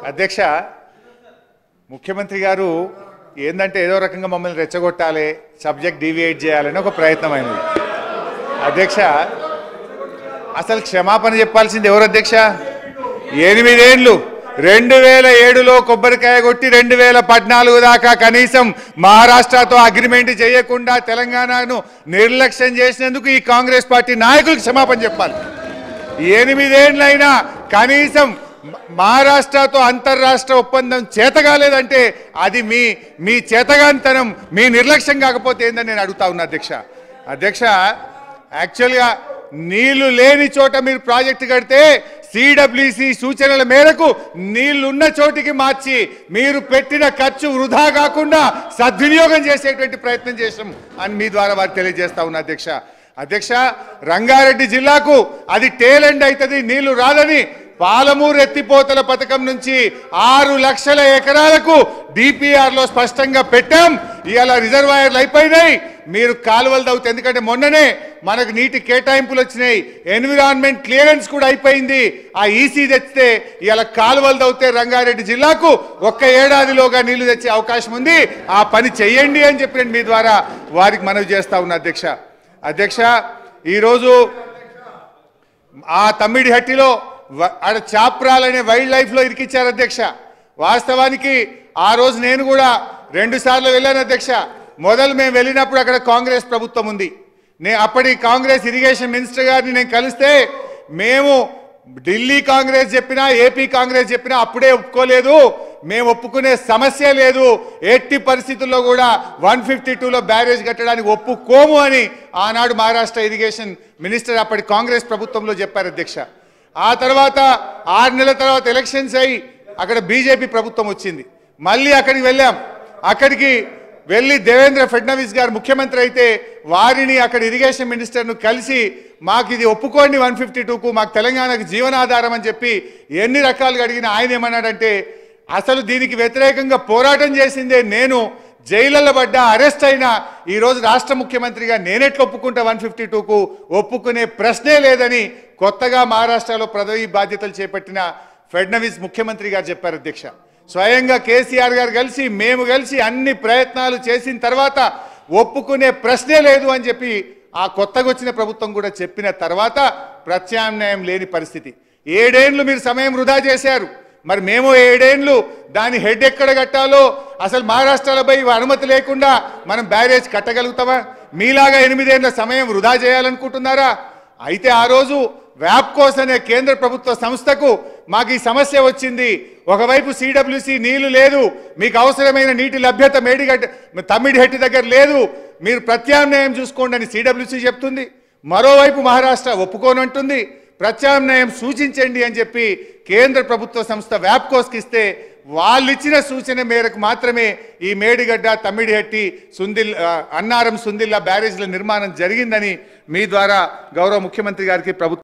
అధ్యక్ష ముఖ్యమంత్రి గారు ఏందంటే ఏదో రకంగా మమ్మల్ని రెచ్చగొట్టాలి, సబ్జెక్ట్ డీవియేట్ చేయాలని ఒక ప్రయత్నమైనది. అధ్యక్ష అసలు క్షమాపణ చెప్పాల్సింది ఎవరు అధ్యక్ష? 8 ఏళ్ళు 2007లో కొబ్బరికాయ కొట్టి 2014 దాకా కనీసం మహారాష్ట్రతో అగ్రిమెంట్ చేయకుండా తెలంగాణను నిర్లక్ష్యం చేసినందుకు ఈ కాంగ్రెస్ పార్టీ నాయకులకు క్షమాపణ చెప్పాలి. 8 ఏళ్ళైనా కనీసం మహారాష్ట్రతో అంతర్రాష్ట్ర ఒప్పందం చేతగాలేదంటే అది మీ చేతగానితనం, మీ నిర్లక్ష్యం కాకపోతే ఏందని నేను అడుగుతా ఉన్నా అధ్యక్ష. అధ్యక్ష యాక్చువల్గా నీళ్లు లేని చోట మీరు ప్రాజెక్టు కడితే సిడబ్ల్యూసి సూచనల మేరకు నీళ్లున్న చోటికి మార్చి మీరు పెట్టిన ఖర్చు వృధా కాకుండా సద్వినియోగం చేసేటువంటి ప్రయత్నం చేసాం అని మీ ద్వారా వారికి తెలియజేస్తా ఉన్నా అధ్యక్ష. అధ్యక్ష రంగారెడ్డి జిల్లాకు అది టేల్ ఎండ్ అవుతుంది, నీళ్లు రాదని పాలమూరు ఎత్తిపోతల పథకం నుంచి 6 లక్షల ఎకరాలకు డిపిఆర్లో స్పష్టంగా పెట్టాం. ఇవాళ రిజర్వాయర్లు అయిపోయినాయి, మీరు కాలువలు తవ్వుతాయి. ఎందుకంటే మొన్ననే మనకు నీటి కేటాయింపులు వచ్చినాయి, ఎన్విరాన్మెంట్ క్లియరెన్స్ కూడా అయిపోయింది. ఆ ఈసీ తెచ్చితే ఇవాళ కాలువలు తవ్వుతే రంగారెడ్డి జిల్లాకు 1 ఏడాదిలోగా నీళ్లు తెచ్చే అవకాశం ఉంది. ఆ పని చెయ్యండి అని చెప్పి నేను మీ ద్వారా వారికి మనవి చేస్తా ఉన్నా అధ్యక్ష. అధ్యక్ష ఈరోజు ఆ తమ్మిడిహట్టిలో ఆడ చాప్రాలనే వైల్డ్ లైఫ్లో ఇరికిచ్చారు అధ్యక్ష. వాస్తవానికి ఆ రోజు నేను కూడా 2 సార్లు వెళ్ళాను అధ్యక్ష. మొదలు మేము వెళ్ళినప్పుడు అక్కడ కాంగ్రెస్ ప్రభుత్వం ఉంది. అప్పటి కాంగ్రెస్ ఇరిగేషన్ మినిస్టర్ గారిని నేను కలిస్తే మేము ఢిల్లీ కాంగ్రెస్ చెప్పినా ఏపీ కాంగ్రెస్ చెప్పినా అప్పుడే ఒప్పుకోలేదు, మేము ఒప్పుకునే సమస్య లేదు, ఎట్టి పరిస్థితుల్లో కూడా 152లో బ్యారేజ్ కట్టడానికి ఒప్పుకోము అని ఆనాడు మహారాష్ట్ర ఇరిగేషన్ మినిస్టర్ అప్పటి కాంగ్రెస్ ప్రభుత్వంలో చెప్పారు అధ్యక్ష. ఆ తర్వాత 6 నెలల తర్వాత ఎలక్షన్స్ అయ్యి అక్కడ బీజేపీ ప్రభుత్వం వచ్చింది. మళ్ళీ అక్కడికి వెళ్ళాం. అక్కడికి వెళ్ళి దేవేంద్ర ఫడ్నవీస్ గారు ముఖ్యమంత్రి అయితే వారిని అక్కడ ఇరిగేషన్ మినిస్టర్ను కలిసి మాకు ఇది ఒప్పుకోండి 152కు, మాకు తెలంగాణకు జీవనాధారం అని చెప్పి ఎన్ని రకాలుగా అడిగినా ఆయన ఏమన్నాడంటే అసలు దీనికి వ్యతిరేకంగా పోరాటం చేసిందే నేను, జైళ్ళలో పడ్డా అరెస్ట్ అయినా ఈరోజు రాష్ట్ర ముఖ్యమంత్రిగా నేనెట్లు ఒప్పుకుంటా 152కు, ఒప్పుకునే ప్రశ్నే లేదని కొత్తగా మహారాష్ట్రలో పదవి బాధ్యతలు చేపట్టిన ఫడ్నవీస్ ముఖ్యమంత్రి గారు చెప్పారు అధ్యక్ష. స్వయంగా కేసీఆర్ గారు కలిసి మేము కలిసి అన్ని ప్రయత్నాలు చేసిన తర్వాత ఒప్పుకునే ప్రశ్నే లేదు అని చెప్పి ఆ కొత్తగా వచ్చిన ప్రభుత్వం కూడా చెప్పిన తర్వాత ప్రత్యామ్నాయం లేని పరిస్థితి. 7 ఏళ్ళు మీరు సమయం వృధా చేశారు. మరి మేము 7 ఏళ్ళు దాని హెడ్ ఎక్కడ కట్టాలో అసలు మహారాష్ట్రలపై అనుమతి లేకుండా మనం బ్యారేజ్ కట్టగలుగుతామా? మీలాగా 8 ఏళ్ళ సమయం వృధా చేయాలనుకుంటున్నారా? అయితే ఆ రోజు వ్యాప్కోస్ అనే కేంద్ర ప్రభుత్వ సంస్థకు మాకు ఈ సమస్య వచ్చింది. ఒకవైపు సిడబ్ల్యూసి నీళ్లు లేదు, మీకు అవసరమైన నీటి లభ్యత తమ్మిడిహట్టి దగ్గర లేదు, మీరు ప్రత్యామ్నాయం చూసుకోండి అని సిడబ్ల్యూసి చెప్తుంది. మరోవైపు మహారాష్ట్ర ఒప్పుకోనంటుంది, ప్రత్యామ్నాయం సూచించండి అని చెప్పి కేంద్ర ప్రభుత్వ సంస్థ వ్యాప్కోస్కి ఇస్తే వాళ్ళు ఇచ్చిన సూచన మేరకు మాత్రమే ఈ మేడిగడ్డ, తమ్మిడిహట్టి, అన్నారం, సుందిల్లా బ్యారేజ్ల నిర్మాణం జరిగిందని మీ ద్వారా గౌరవ ముఖ్యమంత్రి గారికి ప్రభుత్వం